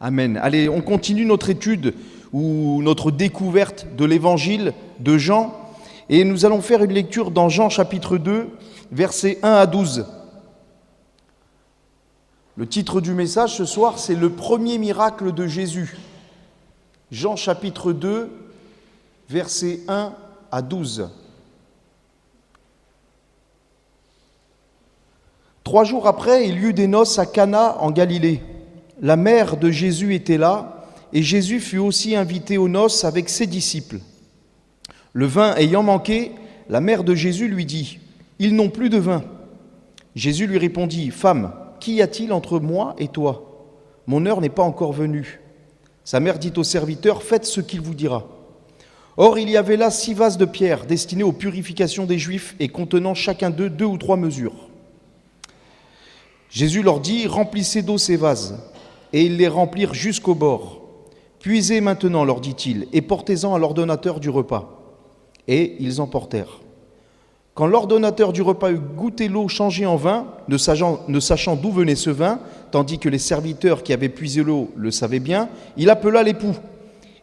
Amen. Allez, on continue notre étude ou notre découverte de l'évangile de Jean. Et nous allons faire une lecture dans Jean chapitre 2, versets 1 à 12. Le titre du message ce soir, c'est le premier miracle de Jésus. Jean chapitre 2, versets 1 à 12. 3 jours après, il y eut des noces à Cana en Galilée. La mère de Jésus était là, et Jésus fut aussi invité aux noces avec ses disciples. Le vin ayant manqué, la mère de Jésus lui dit : « Ils n'ont plus de vin. » Jésus lui répondit : « Femme, qu'y a-t-il entre moi et toi ? Mon heure n'est pas encore venue. » Sa mère dit au serviteur : « Faites ce qu'il vous dira. » Or, il y avait là 6 vases de pierre destinés aux purifications des Juifs et contenant chacun d'eux 2 ou 3 mesures. Jésus leur dit : « Remplissez d'eau ces vases. » Et ils les remplirent jusqu'au bord. « Puisez maintenant, leur dit-il, et portez-en à l'ordonnateur du repas. » Et ils en portèrent. Quand l'ordonnateur du repas eut goûté l'eau changée en vin, ne sachant d'où venait ce vin, tandis que les serviteurs qui avaient puisé l'eau le savaient bien, il appela l'époux.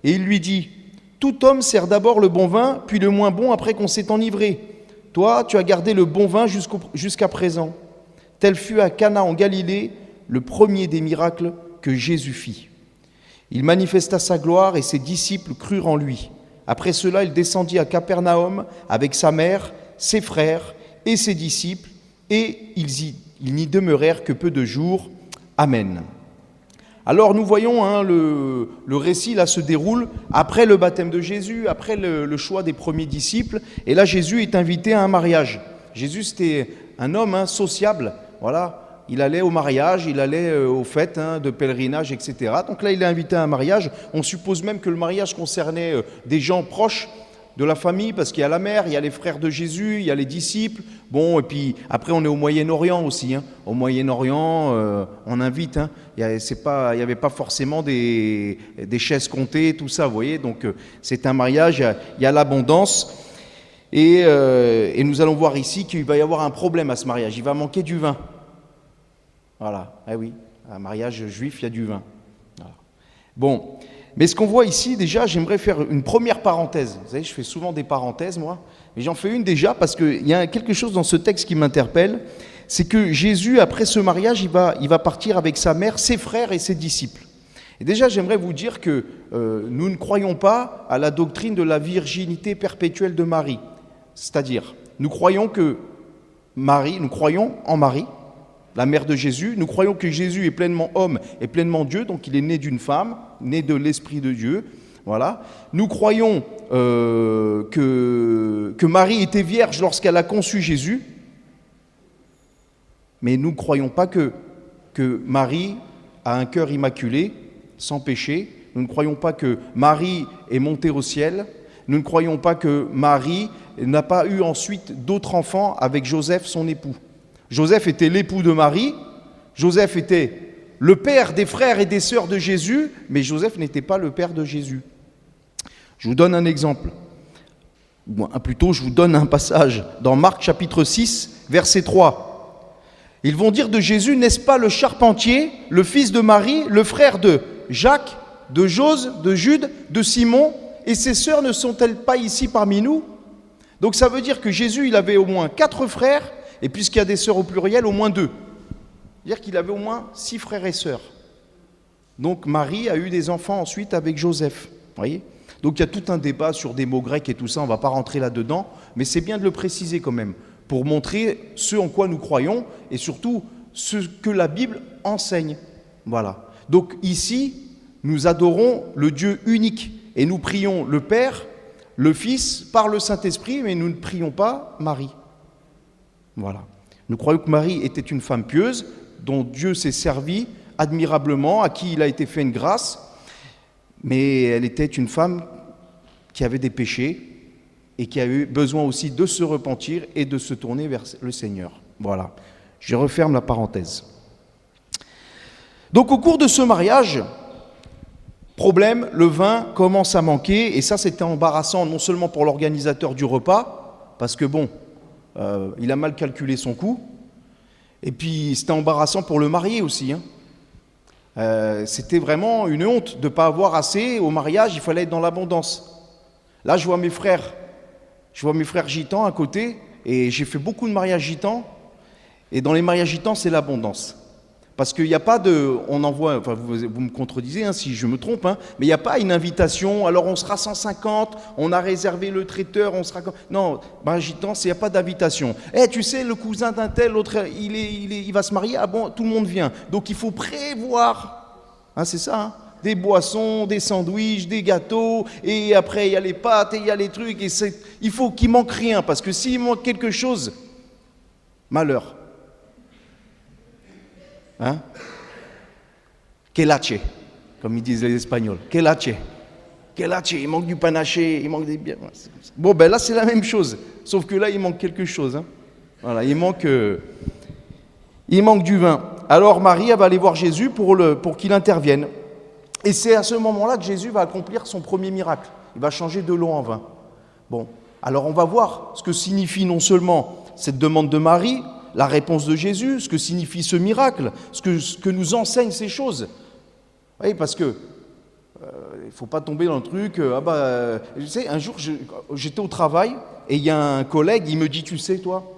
Et il lui dit : « Tout homme sert d'abord le bon vin, puis le moins bon après qu'on s'est enivré. Toi, tu as gardé le bon vin jusqu'à présent. » Tel fut à Cana en Galilée le premier des miracles que Jésus fit. Il manifesta sa gloire et ses disciples crurent en lui. Après cela, il descendit à Capernaum avec sa mère, ses frères et ses disciples, et ils n'y demeurèrent que peu de jours. Amen. Alors nous voyons, le récit là se déroule après le baptême de Jésus, après le choix des premiers disciples, et là Jésus est invité à un mariage. Jésus c'était un homme sociable, voilà. Il allait au mariage, il allait aux fêtes de pèlerinage, etc. Donc là, il est invité à un mariage. On suppose même que le mariage concernait des gens proches de la famille, parce qu'il y a la mère, il y a les frères de Jésus, il y a les disciples. Bon, et puis après, on est au Moyen-Orient aussi. Au Moyen-Orient, on invite. Il n'y avait pas forcément des chaises comptées, tout ça, vous voyez. Donc c'est un mariage, il y a l'abondance. Et nous allons voir ici qu'il va y avoir un problème à ce mariage. Il va manquer du vin. Voilà, eh oui, un mariage juif, il y a du vin. Voilà. Bon, mais ce qu'on voit ici, déjà, j'aimerais faire une première parenthèse. Vous savez, je fais souvent des parenthèses, moi, mais j'en fais une déjà parce qu'il y a quelque chose dans ce texte qui m'interpelle, c'est que Jésus, après ce mariage, il va partir avec sa mère, ses frères et ses disciples. Et déjà, j'aimerais vous dire que nous ne croyons pas à la doctrine de la virginité perpétuelle de Marie. C'est-à-dire, nous croyons en Marie, la mère de Jésus. Nous croyons que Jésus est pleinement homme et pleinement Dieu, donc il est né d'une femme, né de l'Esprit de Dieu. Voilà. Nous croyons que Marie était vierge lorsqu'elle a conçu Jésus, mais nous ne croyons pas que Marie a un cœur immaculé, sans péché. Nous ne croyons pas que Marie est montée au ciel. Nous ne croyons pas que Marie n'a pas eu ensuite d'autres enfants avec Joseph, son époux. Joseph était l'époux de Marie, Joseph était le père des frères et des sœurs de Jésus, mais Joseph n'était pas le père de Jésus. Je vous donne un exemple, plutôt je vous donne un passage dans Marc chapitre 6, verset 3. Ils vont dire de Jésus : « N'est-ce pas le charpentier, le fils de Marie, le frère de Jacques, de Jose, de Jude, de Simon, et ses sœurs ne sont-elles pas ici parmi nous ?» Donc ça veut dire que Jésus, il avait au moins 4 frères, et puisqu'il y a des sœurs au pluriel, au moins 2. C'est-à-dire qu'il avait au moins 6 frères et sœurs. Donc Marie a eu des enfants ensuite avec Joseph. Voyez ? Donc il y a tout un débat sur des mots grecs et tout ça, on ne va pas rentrer là-dedans, mais c'est bien de le préciser quand même, pour montrer ce en quoi nous croyons, et surtout ce que la Bible enseigne. Voilà. Donc ici, nous adorons le Dieu unique, et nous prions le Père, le Fils, par le Saint-Esprit, mais nous ne prions pas Marie. Voilà. Nous croyons que Marie était une femme pieuse, dont Dieu s'est servi admirablement, à qui il a été fait une grâce, mais elle était une femme qui avait des péchés et qui a eu besoin aussi de se repentir et de se tourner vers le Seigneur. Voilà. Je referme la parenthèse. Donc au cours de ce mariage, problème, le vin commence à manquer, et ça c'était embarrassant non seulement pour l'organisateur du repas, parce que bon, il a mal calculé son coût, et puis c'était embarrassant pour le marié aussi. C'était vraiment une honte de ne pas avoir assez. Au mariage, il fallait être dans l'abondance. Là, je vois mes frères gitans à côté, et j'ai fait beaucoup de mariages gitans. Et dans les mariages gitans, c'est l'abondance. Parce qu'il n'y a pas de... On envoie... Enfin, vous me contredisez si je me trompe, mais il n'y a pas une invitation. Alors, on sera 150, on a réservé le traiteur, on sera... Non, gitan, il n'y a pas d'invitation. Tu sais, le cousin d'un tel, l'autre, il va se marier. Ah bon, tout le monde vient. Donc, il faut prévoir. C'est ça, des boissons, des sandwichs, des gâteaux, et après, il y a les pâtes, et il y a les trucs. Et il faut qu'il manque rien, parce que s'il manque quelque chose, malheur. Quelache, comme ils disent les Espagnols. Quelache, il manque du panaché, il manque des bières. Bon, là, c'est la même chose, sauf que là, il manque quelque chose. Voilà, il manque du vin. Alors, Marie, elle va aller voir Jésus pour qu'il intervienne. Et c'est à ce moment-là que Jésus va accomplir son premier miracle. Il va changer de l'eau en vin. Bon, alors on va voir ce que signifie non seulement cette demande de Marie, la réponse de Jésus, ce que signifie ce miracle, ce que nous enseignent ces choses. Oui, parce que il ne faut pas tomber dans le truc. Tu sais, un jour, j'étais au travail et il y a un collègue, il me dit, tu sais, toi,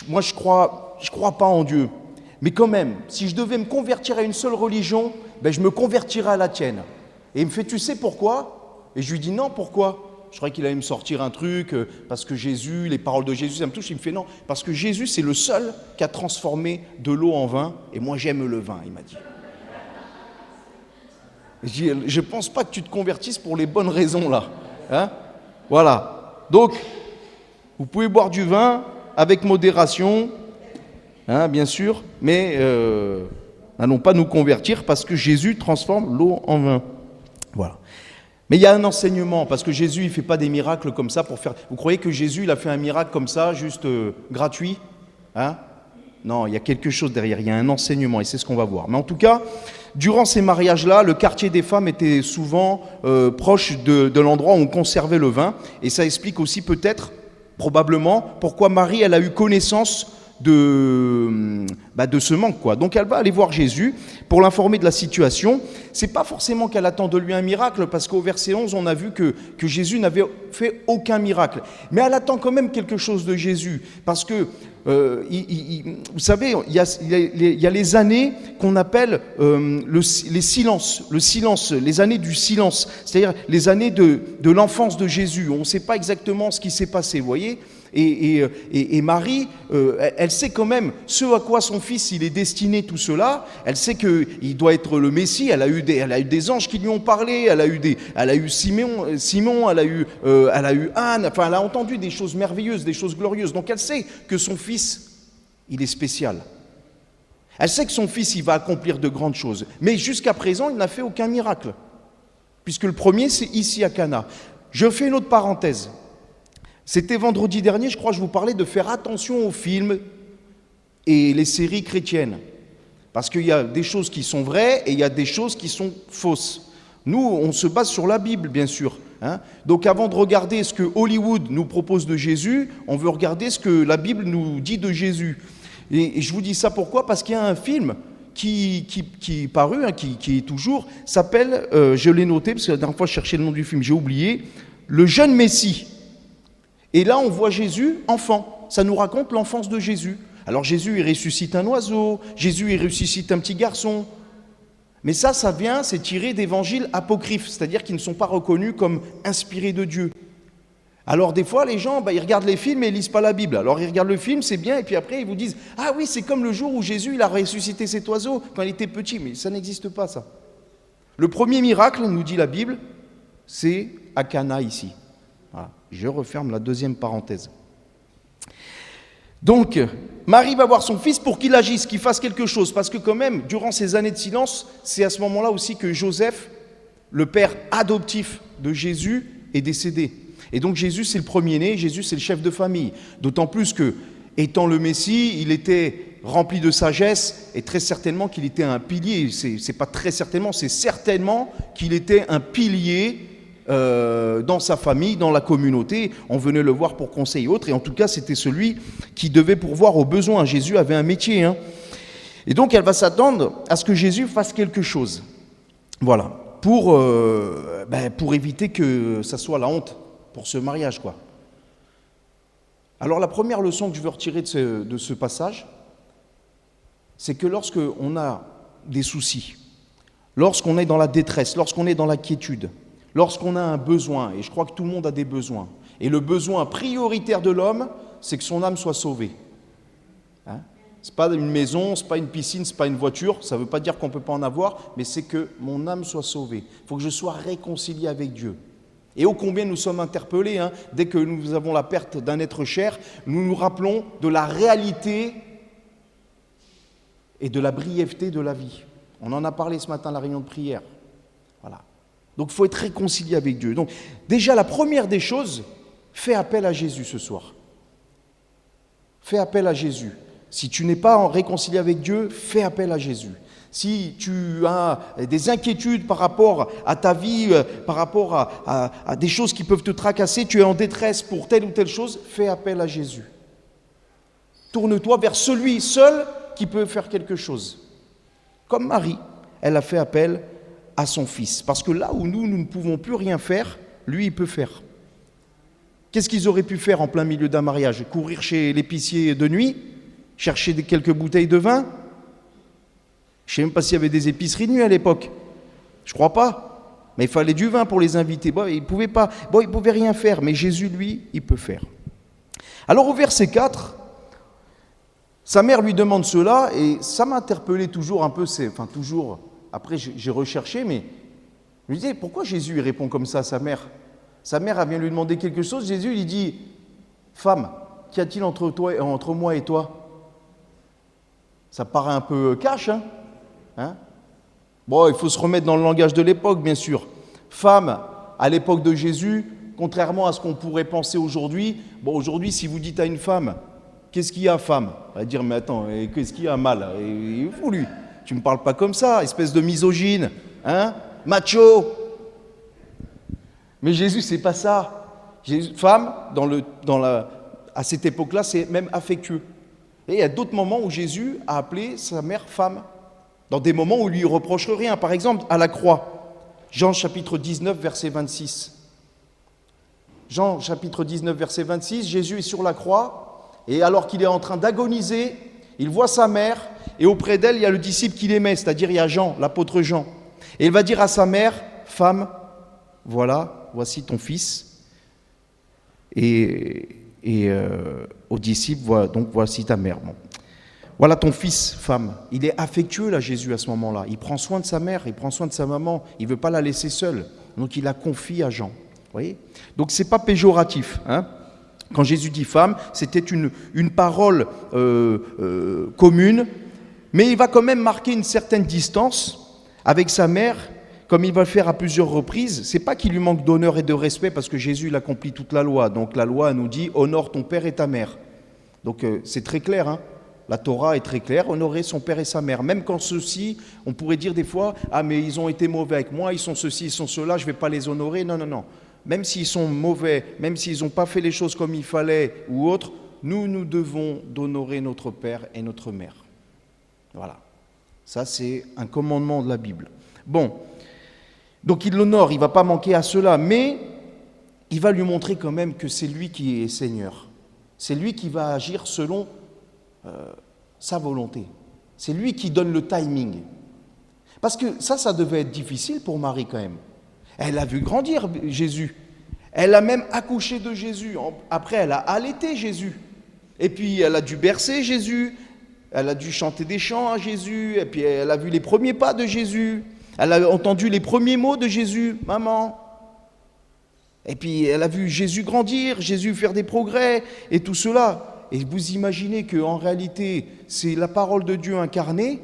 moi je crois pas en Dieu, mais quand même, si je devais me convertir à une seule religion, je me convertirais à la tienne. Et il me fait, tu sais pourquoi? Et je lui dis, non, pourquoi? Je croyais qu'il allait me sortir un truc, parce que Jésus, les paroles de Jésus, ça me touche. Il me fait non, parce que Jésus, c'est le seul qui a transformé de l'eau en vin, et moi j'aime le vin, il m'a dit. Et je dis, je ne pense pas que tu te convertisses pour les bonnes raisons là. Voilà. Donc, vous pouvez boire du vin avec modération, bien sûr, mais n'allons pas nous convertir parce que Jésus transforme l'eau en vin. Voilà. Mais il y a un enseignement, parce que Jésus, il ne fait pas des miracles comme ça pour faire... Vous croyez que Jésus, il a fait un miracle comme ça, juste gratuit? Non, il y a quelque chose derrière, il y a un enseignement, et c'est ce qu'on va voir. Mais en tout cas, durant ces mariages-là, le quartier des femmes était souvent proche de l'endroit où on conservait le vin, et ça explique aussi peut-être, probablement, pourquoi Marie, elle a eu connaissance de ce manque, quoi. Donc elle va aller voir Jésus pour l'informer de la situation. C'est pas forcément qu'elle attend de lui un miracle, parce qu'au verset 11 on a vu que Jésus n'avait fait aucun miracle, mais elle attend quand même quelque chose de Jésus, parce que vous savez, il y a les années qu'on appelle les silences, les années du silence, c'est-à-dire les années de l'enfance de Jésus. On ne sait pas exactement ce qui s'est passé, vous voyez. Et Marie, elle sait quand même ce à quoi son fils il est destiné, tout cela. Elle sait qu'il doit être le Messie. Elle a eu des anges qui lui ont parlé. Elle a eu Simon. Elle a eu Anne. Enfin, elle a entendu des choses merveilleuses, des choses glorieuses. Donc, elle sait que son fils, il est spécial. Elle sait que son fils, il va accomplir de grandes choses. Mais jusqu'à présent, il n'a fait aucun miracle, puisque le premier, c'est ici à Cana. Je fais une autre parenthèse. C'était vendredi dernier, je crois, je vous parlais de faire attention aux films et les séries chrétiennes. Parce qu'il y a des choses qui sont vraies et il y a des choses qui sont fausses. Nous, on se base sur la Bible, bien sûr. Donc avant de regarder ce que Hollywood nous propose de Jésus, on veut regarder ce que la Bible nous dit de Jésus. Et je vous dis ça pourquoi? Parce qu'il y a un film qui est paru, qui est toujours, s'appelle, je l'ai noté, parce que la dernière fois je cherchais le nom du film, j'ai oublié, Le jeune Messie. Et là, on voit Jésus enfant. Ça nous raconte l'enfance de Jésus. Alors Jésus, il ressuscite un oiseau. Jésus, il ressuscite un petit garçon. Mais ça vient, c'est tiré d'évangiles apocryphes, c'est-à-dire qui ne sont pas reconnus comme inspirés de Dieu. Alors des fois, les gens, ils regardent les films et ils lisent pas la Bible. Alors ils regardent le film, c'est bien, et puis après, ils vous disent « Ah oui, c'est comme le jour où Jésus, il a ressuscité cet oiseau quand il était petit. » Mais ça n'existe pas, ça. Le premier miracle, nous dit la Bible, c'est à Cana, ici. Voilà. Je referme la deuxième parenthèse. Donc, Marie va voir son fils pour qu'il agisse, qu'il fasse quelque chose. Parce que quand même, durant ces années de silence, c'est à ce moment-là aussi que Joseph, le père adoptif de Jésus, est décédé. Et donc Jésus, c'est le premier-né, Jésus, c'est le chef de famille. D'autant plus que, étant le Messie, il était rempli de sagesse, et très certainement qu'il était un pilier. C'est pas très certainement, c'est certainement qu'il était un pilier dans sa famille, dans la communauté. On venait le voir pour conseil et autres, et en tout cas c'était celui qui devait pourvoir aux besoins. Jésus avait un métier. Et donc elle va s'attendre à ce que Jésus fasse quelque chose. Voilà, pour éviter que ça soit la honte pour ce mariage, quoi. Alors la première leçon que je veux retirer de ce passage, c'est que lorsqu'on a des soucis, lorsqu'on est dans la détresse, lorsqu'on est dans la quiétude, lorsqu'on a un besoin, et je crois que tout le monde a des besoins, et le besoin prioritaire de l'homme, c'est que son âme soit sauvée. Hein? Ce n'est pas une maison, ce n'est pas une piscine, ce n'est pas une voiture, ça ne veut pas dire qu'on ne peut pas en avoir, mais c'est que mon âme soit sauvée. Il faut que je sois réconcilié avec Dieu. Et ô combien nous sommes interpellés, hein, dès que nous avons la perte d'un être cher, nous nous rappelons de la réalité et de la brièveté de la vie. On en a parlé ce matin à la réunion de prière. Voilà. Donc il faut être réconcilié avec Dieu. Donc déjà la première des choses, fais appel à Jésus ce soir. Fais appel à Jésus. Si tu n'es pas réconcilié avec Dieu, fais appel à Jésus. Si tu as des inquiétudes par rapport à ta vie, par rapport à des choses qui peuvent te tracasser, tu es en détresse pour telle ou telle chose, fais appel à Jésus. Tourne-toi vers celui seul qui peut faire quelque chose. Comme Marie, elle a fait appel à son fils. Parce que là où nous ne pouvons plus rien faire, lui, il peut faire. Qu'est-ce qu'ils auraient pu faire en plein milieu d'un mariage? Courir chez l'épicier de nuit? Chercher quelques bouteilles de vin? Je ne sais même pas s'il y avait des épiceries de nuit à l'époque. Je ne crois pas. Mais il fallait du vin pour les inviter. Bon, ils ne pouvaient pas. Bon, ils ne pouvaient rien faire. Mais Jésus, lui, il peut faire. Alors au verset 4, sa mère lui demande cela, et ça m'a interpellé toujours un peu, toujours, après j'ai recherché, mais je me disais, pourquoi Jésus il répond comme ça à sa mère? Sa mère, elle vient lui demander quelque chose, Jésus lui dit, femme, qu'y a-t-il entre moi et toi? Ça paraît un peu cash, hein? Bon, il faut se remettre dans le langage de l'époque, bien sûr. Femme, à l'époque de Jésus, contrairement à ce qu'on pourrait penser aujourd'hui, bon, aujourd'hui, si vous dites à une femme, qu'est-ce qu'il y a, femme? Elle va dire, mais attends, qu'est-ce qu'il y a, mal? Il est fou, lui. Tu ne me parles pas comme ça, espèce de misogyne, hein? Macho. Mais Jésus, c'est pas ça. Femme, à cette époque-là, c'est même affectueux. Et il y a d'autres moments où Jésus a appelé sa mère femme, dans des moments où il lui reproche rien. Par exemple, à la croix, Jean chapitre 19, verset 26. Jean chapitre 19, verset 26, Jésus est sur la croix, et alors qu'il est en train d'agoniser, il voit sa mère, et auprès d'elle, il y a le disciple qu'il aimait, c'est-à-dire il y a Jean, l'apôtre Jean. Et il va dire à sa mère, femme, voici ton fils. Et aux disciples, donc voici ta mère. Bon. Voilà ton fils, femme. Il est affectueux, là, Jésus, à ce moment-là. Il prend soin de sa mère, il prend soin de sa maman. Il ne veut pas la laisser seule. Donc il la confie à Jean. Vous voyez? Donc ce n'est pas péjoratif. Hein? Quand Jésus dit femme, c'était une parole commune, mais il va quand même marquer une certaine distance avec sa mère, comme il va le faire à plusieurs reprises. C'est pas qu'il lui manque d'honneur et de respect, parce que Jésus il accomplit toute la loi. Donc la loi nous dit honore ton père et ta mère. Donc c'est très clair. Hein. La Torah est très claire, honorer son père et sa mère. Même quand ceux-ci, on pourrait dire des fois, ah mais ils ont été mauvais avec moi, ils sont ceci, ils sont cela, je ne vais pas les honorer. Non, non, non. Même s'ils sont mauvais, même s'ils n'ont pas fait les choses comme il fallait ou autre, nous devons d'honorer notre père et notre mère. Voilà. Ça, c'est un commandement de la Bible. Bon. Donc il l'honore, il ne va pas manquer à cela, mais il va lui montrer quand même que c'est lui qui est Seigneur. C'est lui qui va agir selon sa volonté. C'est lui qui donne le timing. Parce que ça devait être difficile pour Marie quand même. Elle a vu grandir Jésus. Elle a même accouché de Jésus. Après, elle a allaité Jésus. Et puis, elle a dû bercer Jésus. Elle a dû chanter des chants à Jésus. Et puis, elle a vu les premiers pas de Jésus. Elle a entendu les premiers mots de Jésus, maman. Et puis, elle a vu Jésus grandir, Jésus faire des progrès et tout cela. Et vous imaginez qu'en réalité, c'est la parole de Dieu incarnée.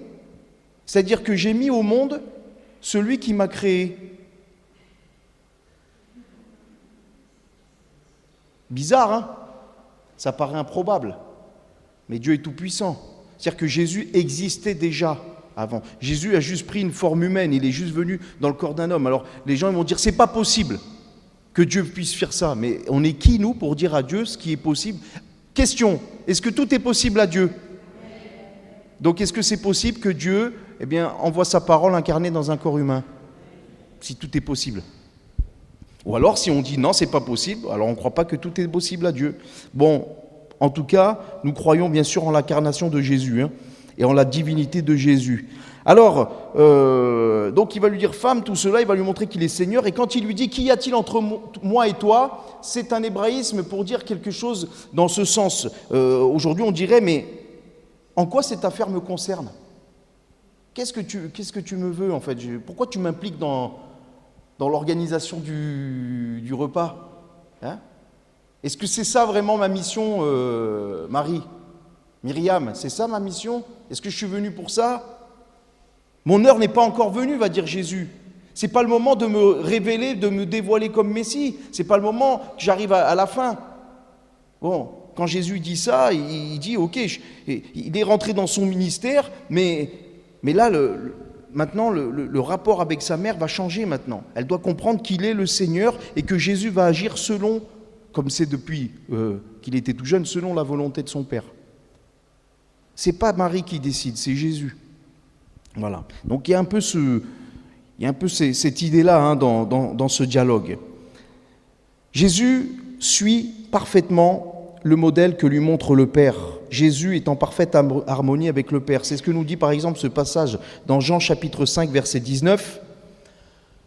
C'est-à-dire que j'ai mis au monde celui qui m'a créé. Bizarre, hein? Ça paraît improbable. Mais Dieu est tout-puissant. C'est-à-dire que Jésus existait déjà avant. Jésus a juste pris une forme humaine, il est juste venu dans le corps d'un homme. Alors les gens vont dire, c'est pas possible que Dieu puisse faire ça. Mais on est qui, nous, pour dire à Dieu ce qui est possible? Question, est-ce que tout est possible à Dieu? Donc est-ce que c'est possible que Dieu envoie sa parole incarnée dans un corps humain? Si tout est possible. Ou alors si on dit non, c'est pas possible, alors on ne croit pas que tout est possible à Dieu. Bon, en tout cas, nous croyons bien sûr en l'incarnation de Jésus et en la divinité de Jésus. Alors, donc il va lui dire femme, tout cela, il va lui montrer qu'il est Seigneur. Et quand il lui dit qu'y a-t-il entre moi et toi, c'est un hébraïsme pour dire quelque chose dans ce sens. Aujourd'hui, on dirait, mais en quoi cette affaire me concerne? Qu'est-ce que tu me veux en fait? Pourquoi tu m'impliques dans l'organisation du repas? Est-ce que c'est ça vraiment ma mission, Marie? Myriam, c'est ça ma mission? Est-ce que je suis venu pour ça? Mon heure n'est pas encore venue, va dire Jésus. C'est pas le moment de me révéler, de me dévoiler comme Messie. C'est pas le moment que j'arrive à la fin. Bon, quand Jésus dit ça, il dit, ok, il est rentré dans son ministère, mais là, maintenant, le rapport avec sa mère va changer maintenant. Elle doit comprendre qu'il est le Seigneur et que Jésus va agir selon, comme c'est depuis qu'il était tout jeune, selon la volonté de son Père. C'est pas Marie qui décide, c'est Jésus. Voilà. Donc il y a un peu cette idée-là dans ce dialogue. Jésus suit parfaitement le modèle que lui montre le Père. Jésus est en parfaite harmonie avec le Père. C'est ce que nous dit par exemple ce passage dans Jean chapitre 5, verset 19.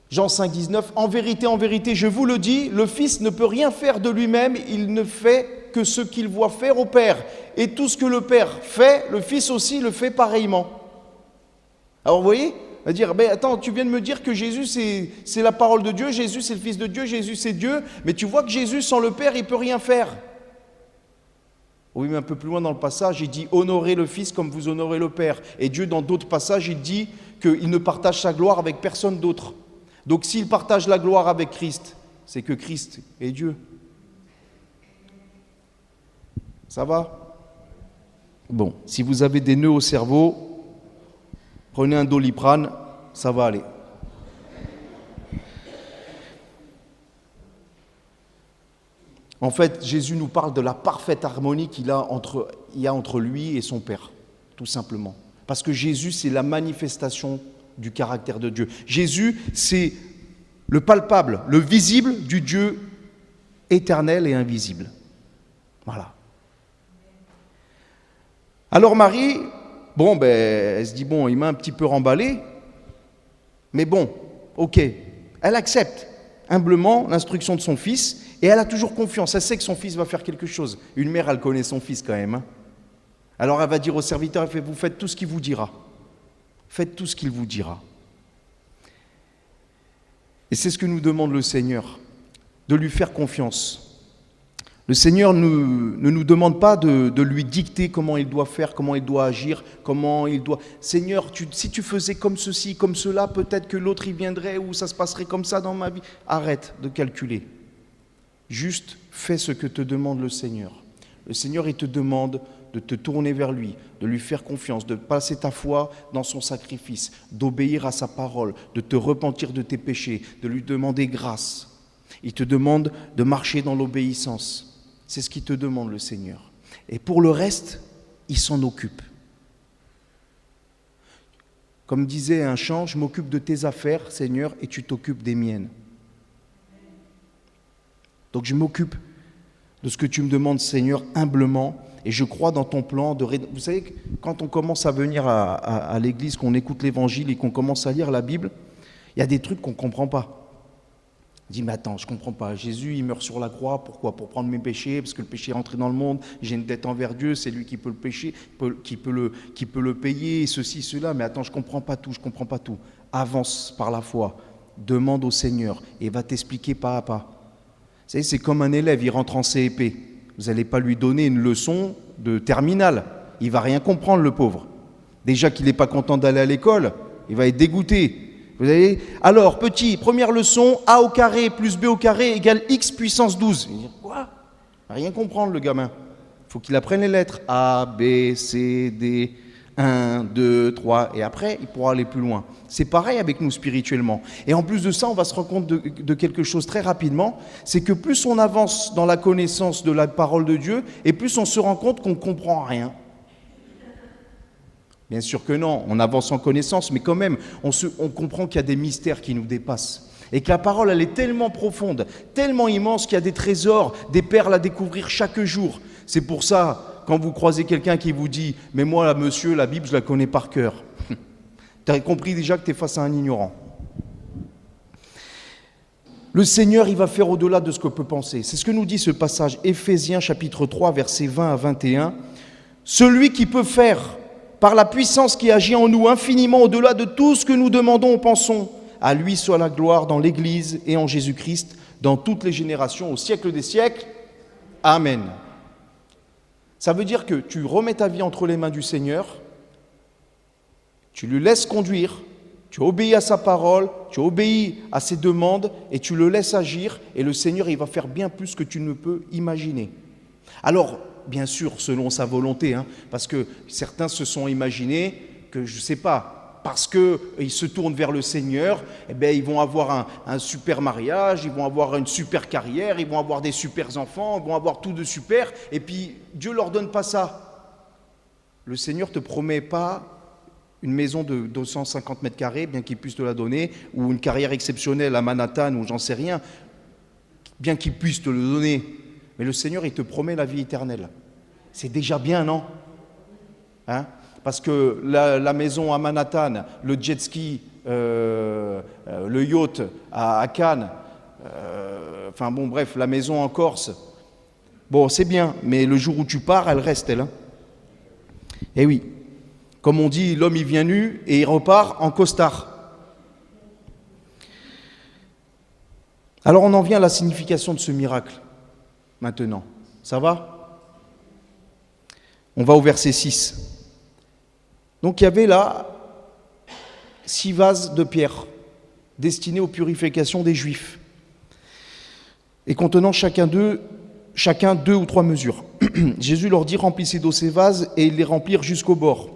Jean 5, 19. En vérité, je vous le dis, le Fils ne peut rien faire de lui-même, il ne fait que ce qu'il voit faire au Père. Et tout ce que le Père fait, le Fils aussi le fait pareillement. Alors vous voyez, on va dire, attends, tu viens de me dire que Jésus c'est la parole de Dieu, Jésus c'est le Fils de Dieu, Jésus c'est Dieu, mais tu vois que Jésus sans le Père, il ne peut rien faire. Oui, mais un peu plus loin dans le passage, il dit « Honorez le Fils comme vous honorez le Père ». Et Dieu, dans d'autres passages, il dit qu'il ne partage sa gloire avec personne d'autre. Donc s'il partage la gloire avec Christ, c'est que Christ est Dieu. Ça va? Bon, si vous avez des nœuds au cerveau, prenez un Doliprane, ça va aller. En fait, Jésus nous parle de la parfaite harmonie qu'il y a entre lui et son Père, tout simplement. Parce que Jésus, c'est la manifestation du caractère de Dieu. Jésus, c'est le palpable, le visible du Dieu éternel et invisible. Voilà. Alors Marie, elle se dit, il m'a un petit peu remballé, mais ok, elle accepte humblement l'instruction de son fils, et elle a toujours confiance, elle sait que son fils va faire quelque chose. Une mère, elle connaît son fils quand même. Alors elle va dire au serviteur, vous faites tout ce qu'il vous dira. Faites tout ce qu'il vous dira. Et c'est ce que nous demande le Seigneur, de lui faire confiance. Le Seigneur ne nous demande pas de lui dicter comment il doit faire, comment il doit agir, comment il doit... Seigneur, si tu faisais comme ceci, comme cela, peut-être que l'autre y viendrait ou ça se passerait comme ça dans ma vie. Arrête de calculer. Juste fais ce que te demande le Seigneur. Le Seigneur, il te demande de te tourner vers lui, de lui faire confiance, de passer ta foi dans son sacrifice, d'obéir à sa parole, de te repentir de tes péchés, de lui demander grâce. Il te demande de marcher dans l'obéissance. C'est ce qu'il te demande, le Seigneur. Et pour le reste, il s'en occupe. Comme disait un chant, je m'occupe de tes affaires, Seigneur, et tu t'occupes des miennes. Donc je m'occupe de ce que tu me demandes, Seigneur, humblement, et je crois dans ton plan de... Vous savez, quand on commence à venir à l'église, qu'on écoute l'évangile et qu'on commence à lire la Bible, il y a des trucs qu'on ne comprend pas. On dit, mais attends, je ne comprends pas. Jésus, il meurt sur la croix. Pourquoi? Pour prendre mes péchés, parce que le péché est rentré dans le monde. J'ai une dette envers Dieu, c'est lui qui peut le pécher, qui peut le payer, ceci, cela. Mais attends, je ne comprends pas tout. Avance par la foi. Demande au Seigneur et il va t'expliquer pas à pas. Vous savez, c'est comme un élève, il rentre en CEP. Vous n'allez pas lui donner une leçon de terminale. Il ne va rien comprendre, le pauvre. Déjà qu'il n'est pas content d'aller à l'école, il va être dégoûté. Vous voyez? Alors, première leçon, A au carré plus B au carré égale X puissance 12. Il dit, quoi? Il va rien comprendre, le gamin. Il faut qu'il apprenne les lettres. A, B, C, D, 1, 2, 3, et après, il pourra aller plus loin. C'est pareil avec nous spirituellement. Et en plus de ça, on va se rendre compte de quelque chose très rapidement, c'est que plus on avance dans la connaissance de la parole de Dieu, et plus on se rend compte qu'on ne comprend rien. Bien sûr que non, on avance en connaissance, mais quand même, on comprend qu'il y a des mystères qui nous dépassent. Et que la parole, elle est tellement profonde, tellement immense qu'il y a des trésors, des perles à découvrir chaque jour. C'est pour ça, quand vous croisez quelqu'un qui vous dit « Mais moi, là, monsieur, la Bible, je la connais par cœur. » Tu as compris déjà que tu es face à un ignorant. Le Seigneur, il va faire au-delà de ce qu'on peut penser. C'est ce que nous dit ce passage, Éphésiens chapitre 3, versets 20 à 21. « Celui qui peut faire, par la puissance qui agit en nous, infiniment au-delà de tout ce que nous demandons ou pensons, à lui soit la gloire dans l'Église et en Jésus-Christ, dans toutes les générations, au siècle des siècles. Amen. » Ça veut dire que tu remets ta vie entre les mains du Seigneur, tu lui laisses conduire, tu obéis à sa parole, tu obéis à ses demandes et tu le laisses agir et le Seigneur, il va faire bien plus que tu ne peux imaginer. Alors, bien sûr, selon sa volonté, parce que certains se sont imaginés que, je ne sais pas, parce qu'ils se tournent vers le Seigneur, eh bien, ils vont avoir un super mariage, ils vont avoir une super carrière, ils vont avoir des super enfants, ils vont avoir tout de super, et puis Dieu ne leur donne pas ça. Le Seigneur ne te promet pas une maison de 250 mètres carrés, bien qu'il puisse te la donner, ou une carrière exceptionnelle à Manhattan, ou j'en sais rien, bien qu'il puisse te le donner. Mais le Seigneur, il te promet la vie éternelle. C'est déjà bien, non ? Parce que la maison à Manhattan, le jet ski, le yacht à Cannes, la maison en Corse, bon, c'est bien, mais le jour où tu pars, elle reste, elle. Eh oui, comme on dit, l'homme il vient nu et il repart en costard. Alors on en vient à la signification de ce miracle, maintenant. Ça va ? On va au verset 6. Donc il y avait là 6 vases de pierre destinés aux purifications des Juifs et contenant chacun 2 ou 3 mesures. Jésus leur dit « Remplissez d'eau ces vases » et ils les remplirent jusqu'au bord.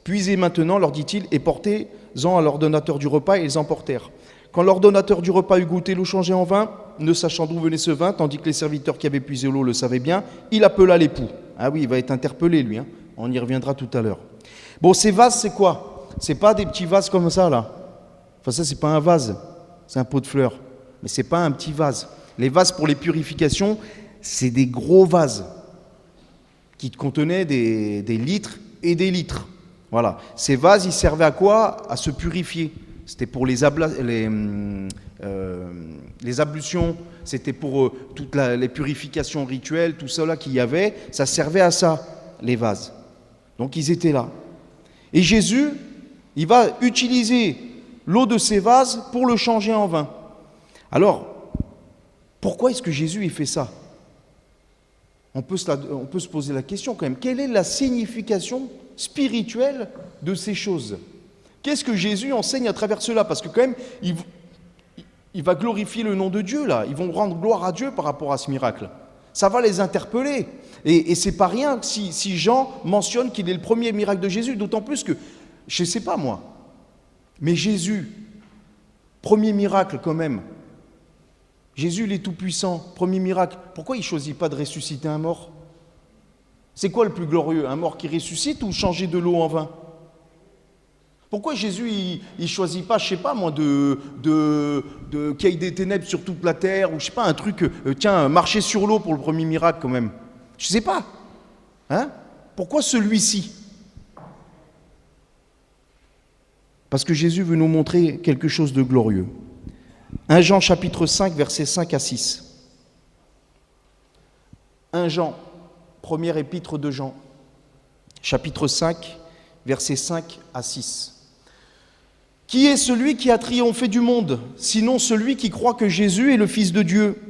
« Puisez maintenant, leur dit-il, et portez-en à l'ordonnateur du repas » et ils emportèrent. Quand l'ordonnateur du repas eut goûté l'eau changée en vin, ne sachant d'où venait ce vin, tandis que les serviteurs qui avaient puisé l'eau le savaient bien, il appela l'époux. Ah oui, il va être interpellé lui, on y reviendra tout à l'heure. Bon, ces vases, c'est quoi ? C'est pas des petits vases comme ça, là. Enfin, ça, c'est pas un vase, c'est un pot de fleurs. Mais c'est pas un petit vase. Les vases pour les purifications, c'est des gros vases qui contenaient des litres et des litres. Voilà. Ces vases, ils servaient à quoi ? À se purifier. C'était pour les ablutions, c'était pour toutes les purifications rituelles, tout ça là qu'il y avait, ça servait à ça, les vases. Donc ils étaient là. Et Jésus, il va utiliser l'eau de ces vases pour le changer en vin. Alors, pourquoi est-ce que Jésus il fait ça ? On peut se poser la question quand même. Quelle est la signification spirituelle de ces choses ? Qu'est-ce que Jésus enseigne à travers cela ? Parce que quand même, il va glorifier le nom de Dieu là. Ils vont rendre gloire à Dieu par rapport à ce miracle. Ça va les interpeller. Et c'est pas rien si Jean mentionne qu'il est le premier miracle de Jésus. D'autant plus que, je ne sais pas moi, mais Jésus, premier miracle quand même. Jésus, il est tout-puissant, premier miracle. Pourquoi il ne choisit pas de ressusciter un mort ? C'est quoi le plus glorieux ? Un mort qui ressuscite ou changer de l'eau en vin ? Pourquoi Jésus, il ne choisit pas, je ne sais pas moi, qu'il y ait des ténèbres sur toute la terre, ou je ne sais pas, un truc, marcher sur l'eau pour le premier miracle quand même. Je ne sais pas. Pourquoi celui-ci ? Parce que Jésus veut nous montrer quelque chose de glorieux. 1 Jean chapitre 5, versets 5 à 6. 1 Jean, première épître de Jean, chapitre 5, versets 5 à 6. Qui est celui qui a triomphé du monde, sinon celui qui croit que Jésus est le Fils de Dieu ?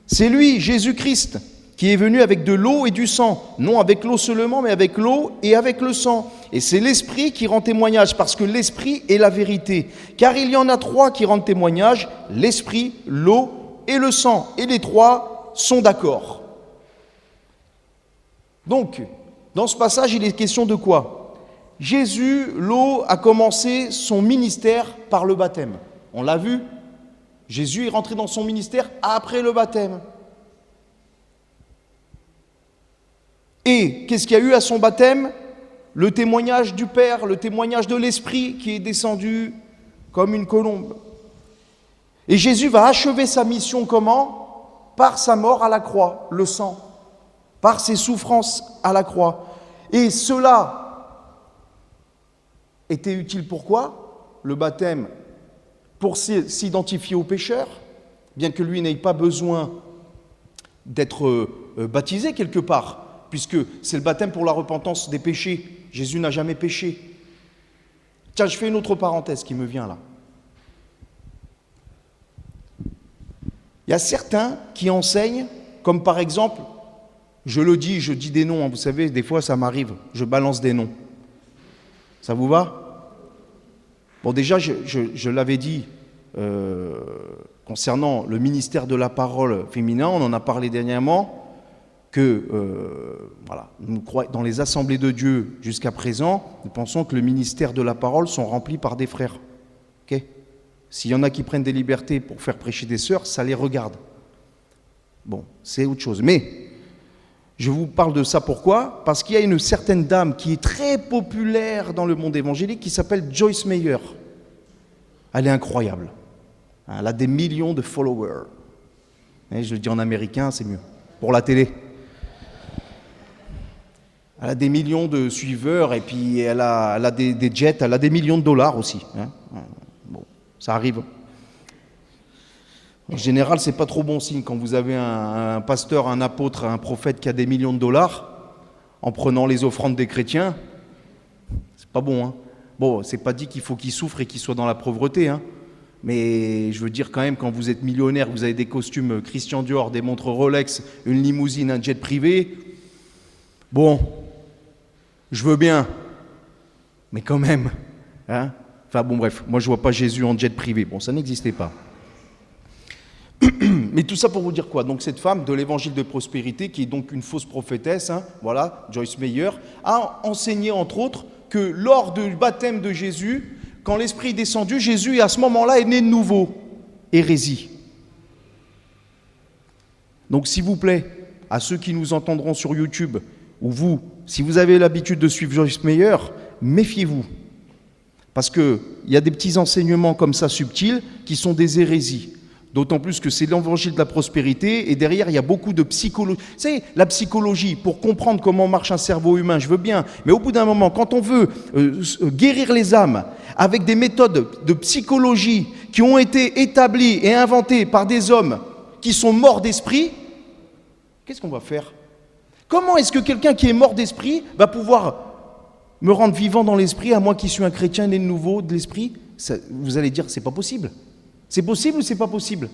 C'est lui, Jésus-Christ, qui est venu avec de l'eau et du sang, non avec l'eau seulement, mais avec l'eau et avec le sang. Et c'est l'Esprit qui rend témoignage, parce que l'Esprit est la vérité. Car il y en a 3 qui rendent témoignage, l'Esprit, l'eau et le sang. Et les 3 sont d'accord. Donc, dans ce passage, il est question de quoi ? Jésus, l'eau, a commencé son ministère par le baptême. On l'a vu. Jésus est rentré dans son ministère après le baptême. Et qu'est-ce qu'il y a eu à son baptême ? le témoignage du Père, le témoignage de l'Esprit qui est descendu comme une colombe. Et Jésus va achever sa mission comment? Par sa mort à la croix, le sang, par ses souffrances à la croix. Et cela était utile pourquoi? Le baptême, pour s'identifier au pécheur, bien que lui n'ait pas besoin d'être baptisé quelque part, puisque c'est le baptême pour la repentance des péchés. Jésus n'a jamais péché. Tiens, je fais une autre parenthèse qui me vient là. Il y a certains qui enseignent, comme par exemple, je dis des noms, hein, vous savez, des fois ça m'arrive, je balance des noms. Ça vous va? Bon, déjà, je l'avais dit concernant le ministère de la parole féminin, on en a parlé dernièrement, que voilà, nous croyons, dans les assemblées de Dieu jusqu'à présent, nous pensons que le ministère de la parole sont remplis par des frères. Okay? S'il y en a qui prennent des libertés pour faire prêcher des sœurs, ça les regarde. Bon, c'est autre chose. Mais je vous parle de ça pourquoi? Parce qu'il y a une certaine dame qui est très populaire dans le monde évangélique qui s'appelle Joyce Meyer. Elle est incroyable. Elle a des millions de followers. Et je le dis en américain, c'est mieux. Pour la télé. Elle a des millions de suiveurs et puis elle a des jets, elle a des millions de dollars aussi. Hein. Bon, ça arrive. En général, c'est pas trop bon signe quand vous avez un pasteur, un apôtre, un prophète qui a des millions de dollars en prenant les offrandes des chrétiens. C'est pas bon. Hein. Bon, c'est pas dit qu'il faut qu'il souffre et qu'il soit dans la pauvreté. Hein. Mais je veux dire quand même, quand vous êtes millionnaire, vous avez des costumes Christian Dior, des montres Rolex, une limousine, un jet privé. Bon, je veux bien, mais quand même. Hein. Enfin bon, bref, moi je vois pas Jésus en jet privé. Bon, ça n'existait pas. Mais tout ça pour vous dire quoi? Donc cette femme de l'évangile de prospérité, qui est donc une fausse prophétesse, hein, voilà, Joyce Meyer, a enseigné entre autres que lors du baptême de Jésus, quand l'Esprit est descendu, Jésus à ce moment-là est né de nouveau. Hérésie. Donc s'il vous plaît, à ceux qui nous entendront sur YouTube, ou vous, si vous avez l'habitude de suivre Joyce Meyer, méfiez-vous. Parce qu'il y a des petits enseignements comme ça subtils qui sont des hérésies. D'autant plus que c'est l'évangile de la prospérité et derrière il y a beaucoup de psychologie. Vous savez, la psychologie, pour comprendre comment marche un cerveau humain, je veux bien, mais au bout d'un moment, quand on veut guérir les âmes avec des méthodes de psychologie qui ont été établies et inventées par des hommes qui sont morts d'esprit, qu'est-ce qu'on va faire? Comment est-ce que quelqu'un qui est mort d'esprit va pouvoir me rendre vivant dans l'esprit, à moi qui suis un chrétien né de nouveau de l'esprit? Ça, vous allez dire, c'est pas possible. C'est possible ou c'est pas possible?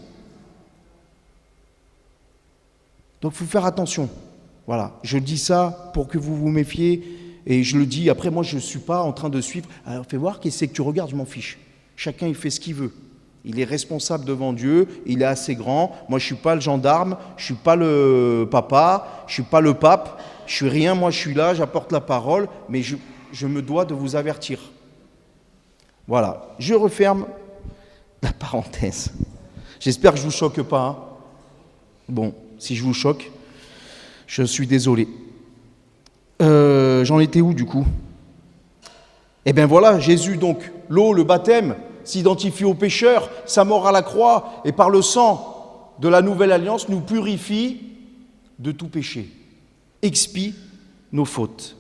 Donc il faut faire attention. Voilà, je dis ça pour que vous vous méfiez et je le dis, après moi je ne suis pas en train de suivre. Alors fais voir qu'est-ce que tu regardes, je m'en fiche. Chacun il fait ce qu'il veut. Il est responsable devant Dieu, il est assez grand. Moi je ne suis pas le gendarme, je ne suis pas le papa, je ne suis pas le pape, je ne suis rien, moi je suis là, j'apporte la parole, mais je me dois de vous avertir. Voilà, je referme la parenthèse. J'espère que je ne vous choque pas. Hein. Bon, si je vous choque, je suis désolé. J'en étais où du coup? Eh bien voilà, Jésus donc, l'eau, le baptême, s'identifie au pécheur, sa mort à la croix, et par le sang de la nouvelle alliance, nous purifie de tout péché, expie nos fautes.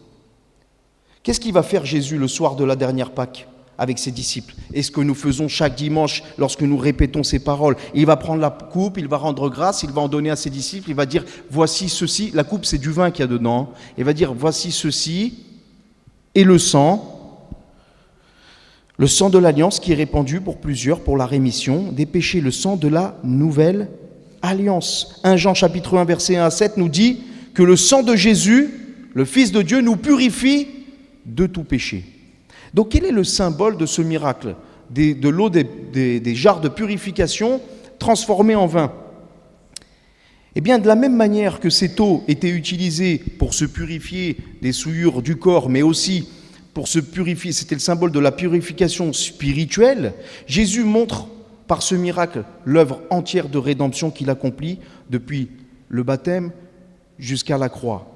Qu'est-ce qu'il va faire Jésus le soir de la dernière Pâque avec ses disciples? Et ce que nous faisons chaque dimanche lorsque nous répétons ces paroles. Il va prendre la coupe, il va rendre grâce, il va en donner à ses disciples, il va dire voici ceci, la coupe c'est du vin qu'il y a dedans, il va dire voici ceci et le sang de l'alliance qui est répandu pour plusieurs pour la rémission des péchés, le sang de la nouvelle alliance. 1 Jean chapitre 1 verset 1 à 7 nous dit que le sang de Jésus, le Fils de Dieu, nous purifie de tout péché. Donc quel est le symbole de ce miracle, de l'eau des jarres de purification transformée en vin? Eh bien de la même manière que cette eau était utilisée pour se purifier des souillures du corps, mais aussi pour se purifier, c'était le symbole de la purification spirituelle, Jésus montre par ce miracle l'œuvre entière de rédemption qu'il accomplit depuis le baptême jusqu'à la croix.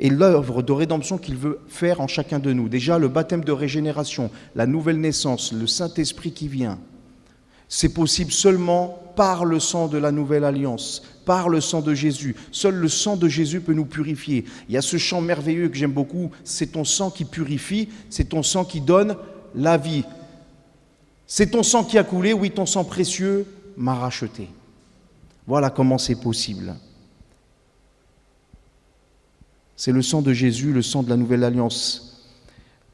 et l'œuvre de rédemption qu'il veut faire en chacun de nous. Déjà, le baptême de régénération, la nouvelle naissance, le Saint-Esprit qui vient, c'est possible seulement par le sang de la nouvelle alliance, par le sang de Jésus. Seul le sang de Jésus peut nous purifier. Il y a ce chant merveilleux que j'aime beaucoup, c'est ton sang qui purifie, c'est ton sang qui donne la vie. C'est ton sang qui a coulé, oui, ton sang précieux m'a racheté. Voilà comment c'est possible. C'est le sang de Jésus, le sang de la nouvelle alliance.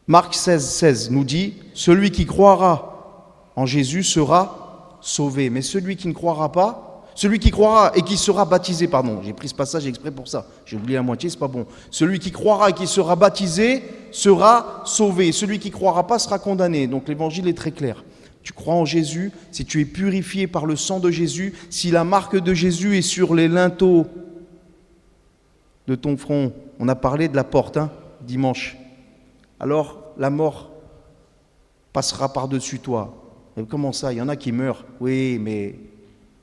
Marc 16 nous dit, celui qui croira en Jésus sera sauvé. Mais celui qui ne croira pas, celui qui croira et qui sera baptisé, pardon, j'ai pris ce passage exprès pour ça, j'ai oublié la moitié, c'est pas bon. Celui qui croira et qui sera baptisé sera sauvé. Celui qui ne croira pas sera condamné. Donc l'évangile est très clair. Tu crois en Jésus, si tu es purifié par le sang de Jésus, si la marque de Jésus est sur les linteaux de ton front, on a parlé de la porte dimanche, alors la mort passera par-dessus toi. Et comment ça? Il y en a qui meurent. Oui, mais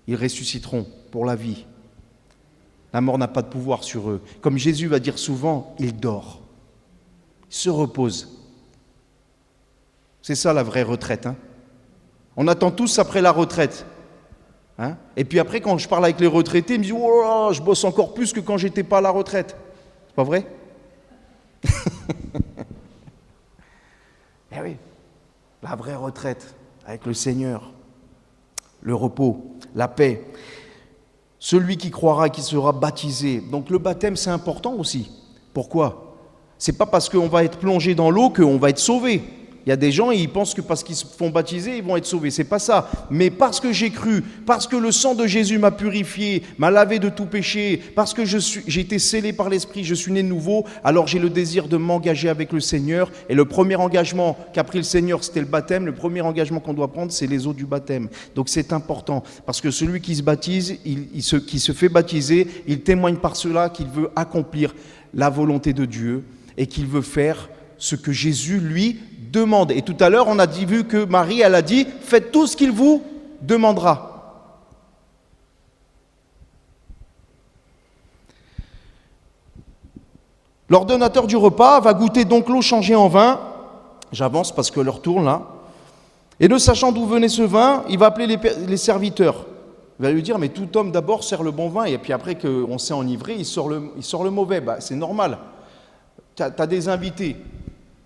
ils ressusciteront pour la vie. La mort n'a pas de pouvoir sur eux. Comme Jésus va dire souvent, il dort. Il se repose. C'est ça la vraie retraite. On attend tous après la retraite. Et puis après, quand je parle avec les retraités, ils me disent « Oh, je bosse encore plus que quand j'étais pas à la retraite. » C'est pas vrai? Eh oui, la vraie retraite avec le Seigneur, le repos, la paix. Celui qui croira et qui sera baptisé. Donc le baptême, c'est important aussi. Pourquoi? C'est pas parce qu'on va être plongé dans l'eau qu'on va être sauvé. Il y a des gens, ils pensent que parce qu'ils se font baptiser, ils vont être sauvés. C'est pas ça. Mais parce que j'ai cru, parce que le sang de Jésus m'a purifié, m'a lavé de tout péché, parce que j'ai été scellé par l'Esprit, je suis né de nouveau, alors j'ai le désir de m'engager avec le Seigneur. Et le premier engagement qu'a pris le Seigneur, c'était le baptême. Le premier engagement qu'on doit prendre, c'est les eaux du baptême. Donc c'est important, parce que celui qui se baptise, qui se fait baptiser, il témoigne par cela qu'il veut accomplir la volonté de Dieu et qu'il veut faire ce que Jésus, lui, demande. Et tout à l'heure, on a vu que Marie, elle a dit, faites tout ce qu'il vous demandera. L'ordonnateur du repas va goûter donc l'eau changée en vin. J'avance parce que l'heure tourne là. Et ne sachant d'où venait ce vin, il va appeler les serviteurs. Il va lui dire, mais tout homme d'abord sert le bon vin, et puis après qu'on s'est enivré, il sort le mauvais. C'est normal. T'as des invités.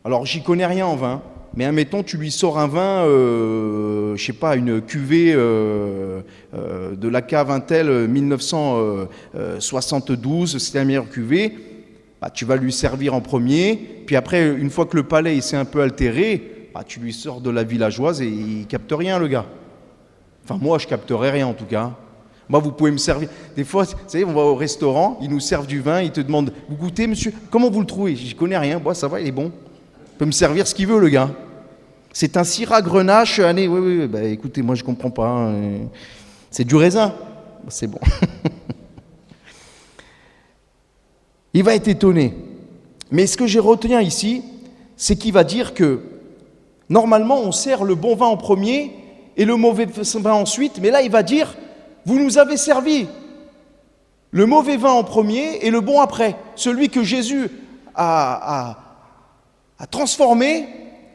Alors, j'y connais rien en vin, mais admettons, tu lui sors un vin, je sais pas, une cuvée de la cave Intel 1972, c'était la meilleure cuvée, tu vas lui servir en premier, puis après, une fois que le palais il s'est un peu altéré, tu lui sors de la villageoise et il capte rien, le gars. Enfin, moi, je capterai rien en tout cas. Moi, vous pouvez me servir. Des fois, vous savez, on va au restaurant, ils nous servent du vin, ils te demandent, vous goûtez, monsieur? Comment vous le trouvez? Je connais rien, moi, ça va, il est bon. Il peut me servir ce qu'il veut, le gars. C'est un Syrah Grenache. Allez, oui, écoutez, moi je ne comprends pas. C'est du raisin. C'est bon. Il va être étonné. Mais ce que j'ai retenu ici, c'est qu'il va dire que normalement on sert le bon vin en premier et le mauvais vin ensuite. Mais là, il va dire, vous nous avez servi le mauvais vin en premier et le bon après. Celui que Jésus a transformé,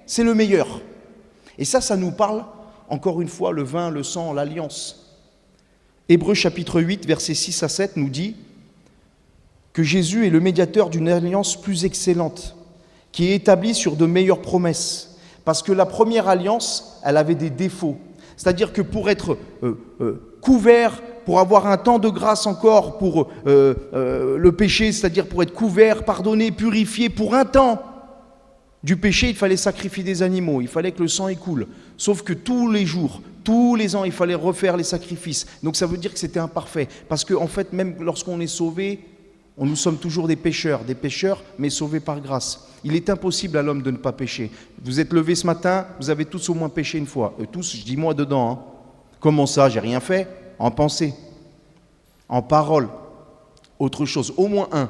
c'est le meilleur. Et ça nous parle, encore une fois, le vin, le sang, l'alliance. Hébreux chapitre 8, versets 6 à 7 nous dit que Jésus est le médiateur d'une alliance plus excellente, qui est établie sur de meilleures promesses. Parce que la première alliance, elle avait des défauts. C'est-à-dire que pour être couvert, pour avoir un temps de grâce encore pour le péché, c'est-à-dire pour être couvert, pardonné, purifié pour un temps, du péché, il fallait sacrifier des animaux, il fallait que le sang écoule. Sauf que tous les jours, tous les ans, il fallait refaire les sacrifices. Donc ça veut dire que c'était imparfait. Parce qu'en fait, même lorsqu'on est sauvé, nous sommes toujours des pécheurs, mais sauvés par grâce. Il est impossible à l'homme de ne pas pécher. Vous êtes levés ce matin, vous avez tous au moins péché une fois. Tous, je dis moi dedans. Comment ça? J'ai rien fait? En pensée, en parole, autre chose, au moins un.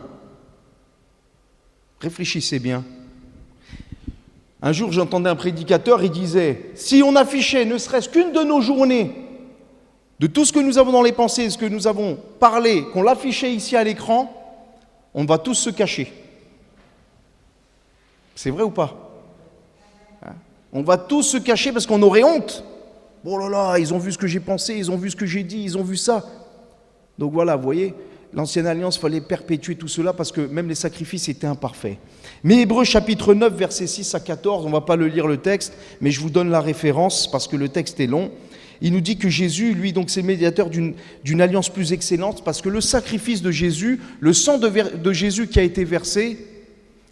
Réfléchissez bien. Un jour, j'entendais un prédicateur, il disait, si on affichait ne serait-ce qu'une de nos journées, de tout ce que nous avons dans les pensées, ce que nous avons parlé, qu'on l'affichait ici à l'écran, on va tous se cacher. C'est vrai ou pas? Hein? On va tous se cacher parce qu'on aurait honte. Oh là là, ils ont vu ce que j'ai pensé, ils ont vu ce que j'ai dit, ils ont vu ça. Donc voilà, vous voyez, l'ancienne alliance, il fallait perpétuer tout cela parce que même les sacrifices étaient imparfaits. Mais Hébreux chapitre 9, versets 6 à 14, on ne va pas le lire le texte, mais je vous donne la référence parce que le texte est long. Il nous dit que Jésus, lui, donc, c'est le médiateur d'une alliance plus excellente parce que le sacrifice de Jésus, le sang de Jésus qui a été versé,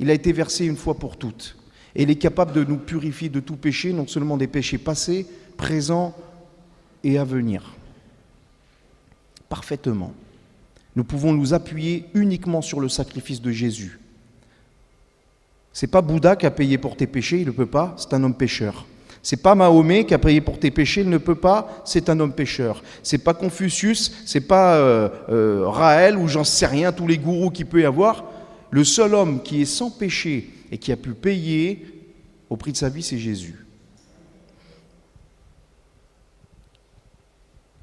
il a été versé une fois pour toutes. Et il est capable de nous purifier de tout péché, non seulement des péchés passés, présents et à venir. Parfaitement. Nous pouvons nous appuyer uniquement sur le sacrifice de Jésus. C'est pas Bouddha qui a payé pour tes péchés, il ne peut pas, c'est un homme pécheur. C'est pas Mahomet qui a payé pour tes péchés, il ne peut pas, c'est un homme pécheur. C'est pas Confucius, c'est pas Raël ou j'en sais rien, tous les gourous qu'il peut y avoir. Le seul homme qui est sans péché et qui a pu payer au prix de sa vie, c'est Jésus.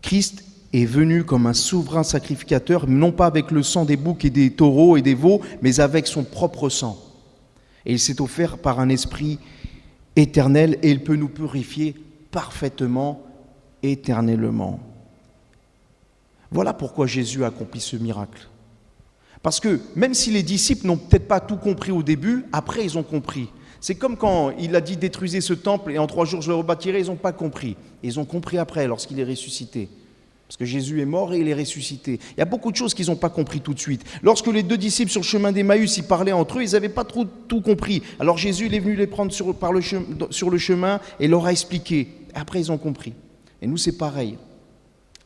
Christ est venu comme un souverain sacrificateur, non pas avec le sang des boucs et des taureaux et des veaux, mais avec son propre sang. Et il s'est offert par un esprit éternel et il peut nous purifier parfaitement, éternellement. Voilà pourquoi Jésus a accompli ce miracle. Parce que même si les disciples n'ont peut-être pas tout compris au début, après ils ont compris. C'est comme quand il a dit détruisez ce temple et en 3 jours je le rebâtirai, ils n'ont pas compris. Ils ont compris après lorsqu'il est ressuscité. Parce que Jésus est mort et il est ressuscité. Il y a beaucoup de choses qu'ils n'ont pas compris tout de suite. Lorsque les 2 disciples sur le chemin d'Emmaüs, ils parlaient entre eux, ils n'avaient pas trop tout compris. Alors Jésus il est venu les prendre sur le chemin et leur a expliqué. Après ils ont compris. Et nous c'est pareil.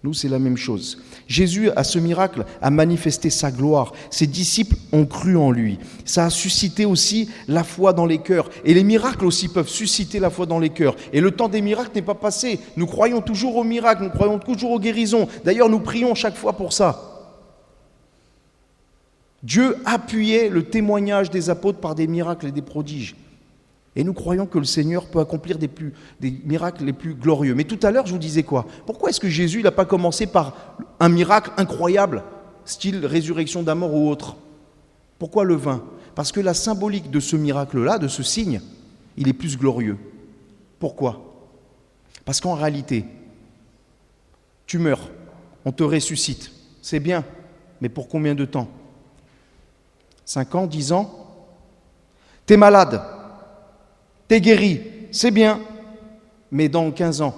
Nous, c'est la même chose. Jésus, à ce miracle, a manifesté sa gloire. Ses disciples ont cru en lui. Ça a suscité aussi la foi dans les cœurs. Et les miracles aussi peuvent susciter la foi dans les cœurs. Et le temps des miracles n'est pas passé. Nous croyons toujours aux miracles, nous croyons toujours aux guérisons. D'ailleurs, nous prions chaque fois pour ça. Dieu appuyait le témoignage des apôtres par des miracles et des prodiges. Et nous croyons que le Seigneur peut accomplir des miracles les plus glorieux. Mais tout à l'heure, je vous disais quoi? Pourquoi est-ce que Jésus n'a pas commencé par un miracle incroyable, style résurrection d'un mort ou autre? Pourquoi le vin? Parce que la symbolique de ce miracle-là, de ce signe, il est plus glorieux. Pourquoi? Parce qu'en réalité, tu meurs, on te ressuscite. C'est bien, mais pour combien de temps? 5 ans, 10 ans? T'es malade. T'es guéri, c'est bien, mais dans 15 ans.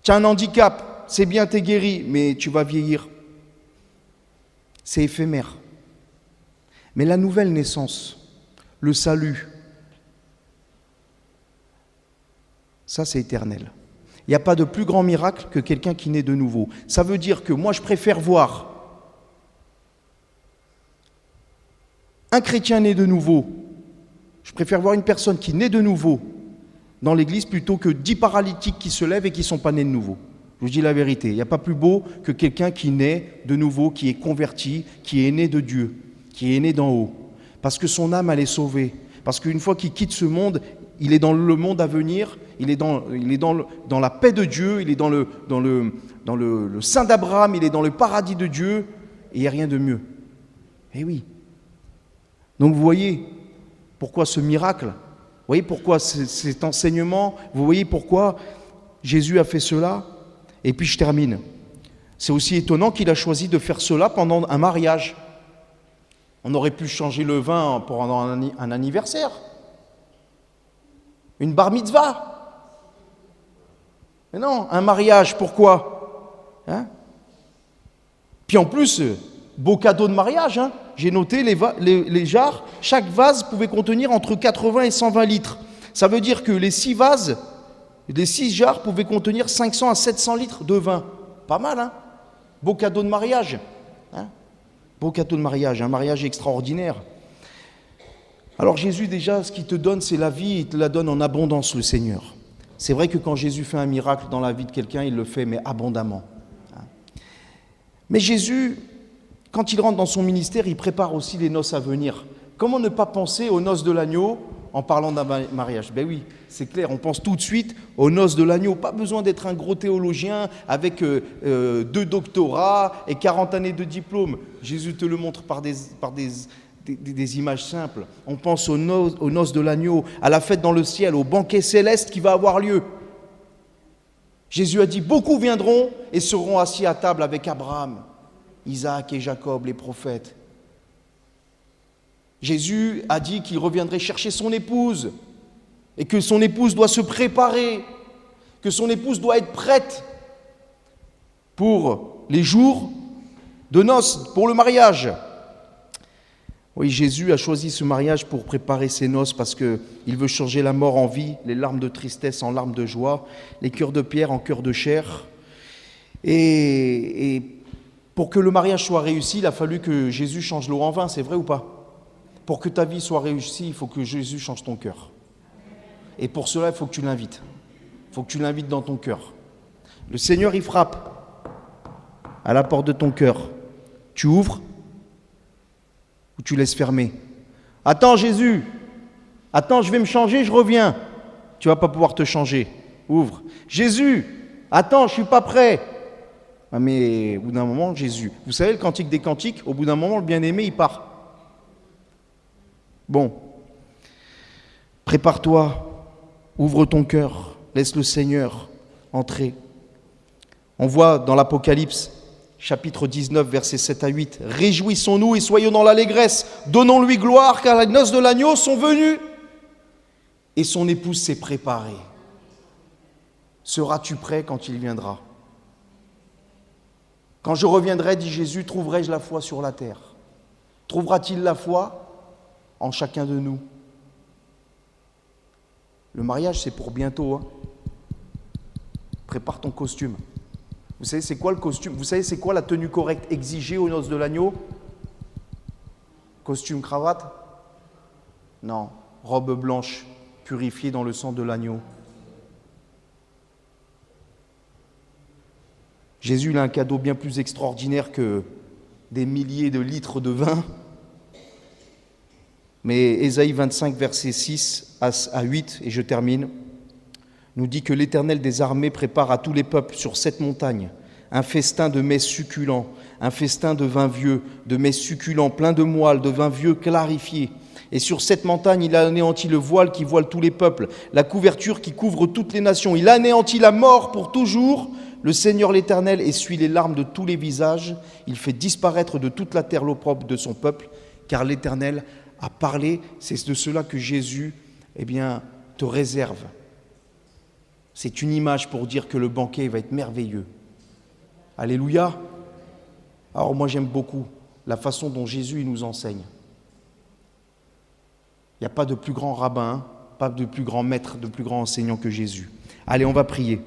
Tu as un handicap, c'est bien, t'es guéri, mais tu vas vieillir. C'est éphémère. Mais la nouvelle naissance, le salut, ça c'est éternel. Il n'y a pas de plus grand miracle que quelqu'un qui naît de nouveau. Ça veut dire que moi je préfère voir un chrétien né de nouveau, je préfère voir une personne qui naît de nouveau dans l'église plutôt que 10 paralytiques qui se lèvent et qui ne sont pas nés de nouveau. Je vous dis la vérité, il n'y a pas plus beau que quelqu'un qui naît de nouveau, qui est converti, qui est né de Dieu, qui est né d'en haut. Parce que son âme, elle est sauvée. Parce qu'une fois qu'il quitte ce monde, il est dans le monde à venir, il est dans la paix de Dieu, il est dans le sein d'Abraham, il est dans le paradis de Dieu, et il n'y a rien de mieux. Eh oui. Donc vous voyez pourquoi ce miracle, vous voyez pourquoi cet enseignement, vous voyez pourquoi Jésus a fait cela. Et puis je termine. C'est aussi étonnant qu'il a choisi de faire cela pendant un mariage. On aurait pu changer le vin pendant un anniversaire, une bar mitzvah. Mais non, un mariage, pourquoi? Puis en plus, beau cadeau de mariage, j'ai noté les jarres, chaque vase pouvait contenir entre 80 et 120 litres. Ça veut dire que les 6 vases, les 6 jarres pouvaient contenir 500 à 700 litres de vin. Pas mal, Beau cadeau de mariage. Beau cadeau de mariage, un mariage extraordinaire. Alors Jésus, déjà, ce qu'il te donne, c'est la vie, il te la donne en abondance, le Seigneur. C'est vrai que quand Jésus fait un miracle dans la vie de quelqu'un, il le fait, mais abondamment. Mais Jésus, quand il rentre dans son ministère, il prépare aussi les noces à venir. Comment ne pas penser aux noces de l'agneau en parlant d'un mariage? Ben oui, c'est clair, on pense tout de suite aux noces de l'agneau. Pas besoin d'être un gros théologien avec 2 doctorats et 40 années de diplôme. Jésus te le montre par des des images simples. On pense aux noces de l'agneau, à la fête dans le ciel, au banquet céleste qui va avoir lieu. Jésus a dit, beaucoup viendront et seront assis à table avec Abraham, Isaac et Jacob, les prophètes. Jésus a dit qu'il reviendrait chercher son épouse et que son épouse doit se préparer, que son épouse doit être prête pour les jours de noces, pour le mariage. Oui, Jésus a choisi ce mariage pour préparer ses noces parce qu'il veut changer la mort en vie, les larmes de tristesse en larmes de joie, les cœurs de pierre en cœurs de chair. Et pour que le mariage soit réussi, il a fallu que Jésus change l'eau en vin, c'est vrai ou pas ? Pour que ta vie soit réussie, il faut que Jésus change ton cœur. Et pour cela, il faut que tu l'invites. Il faut que tu l'invites dans ton cœur. Le Seigneur, il frappe à la porte de ton cœur. Tu ouvres ou tu laisses fermer. Attends Jésus, attends, je vais me changer, je reviens. Tu ne vas pas pouvoir te changer. Ouvre. Jésus, attends, je ne suis pas prêt. Ah mais au bout d'un moment, Jésus. Vous savez, le cantique des cantiques, au bout d'un moment, le bien-aimé, il part. Bon, prépare-toi, ouvre ton cœur, laisse le Seigneur entrer. On voit dans l'Apocalypse, chapitre 19, versets 7 à 8, « Réjouissons-nous et soyons dans l'allégresse, donnons-lui gloire, car les noces de l'agneau sont venues. » Et son épouse s'est préparée. Seras-tu prêt quand il viendra ? Quand je reviendrai, dit Jésus, trouverai-je la foi sur la terre ? Trouvera-t-il la foi en chacun de nous? Le mariage, c'est pour bientôt. Hein. Prépare ton costume. Vous savez, c'est quoi le costume? Vous savez, c'est quoi la tenue correcte exigée aux noces de l'agneau? Costume, cravate? Non. Robe blanche, purifiée dans le sang de l'agneau. Jésus il a un cadeau bien plus extraordinaire que des milliers de litres de vin. Mais Ésaïe 25, versets 6 à 8, et je termine, nous dit que l'Éternel des armées prépare à tous les peuples sur cette montagne un festin de mets succulents, un festin de vin vieux, de mets succulents, plein de moelle, de vin vieux clarifié. Et sur cette montagne, il a anéanti le voile qui voile tous les peuples, la couverture qui couvre toutes les nations. Il a anéanti la mort pour toujours. Le Seigneur l'Éternel essuie les larmes de tous les visages. Il fait disparaître de toute la terre l'opprobre de son peuple, car l'Éternel a parlé. C'est de cela que Jésus, te réserve. C'est une image pour dire que le banquet va être merveilleux. Alléluia. Alors moi j'aime beaucoup la façon dont Jésus il nous enseigne. Il n'y a pas de plus grand rabbin, pas de plus grand maître, de plus grand enseignant que Jésus. Allez, on va prier.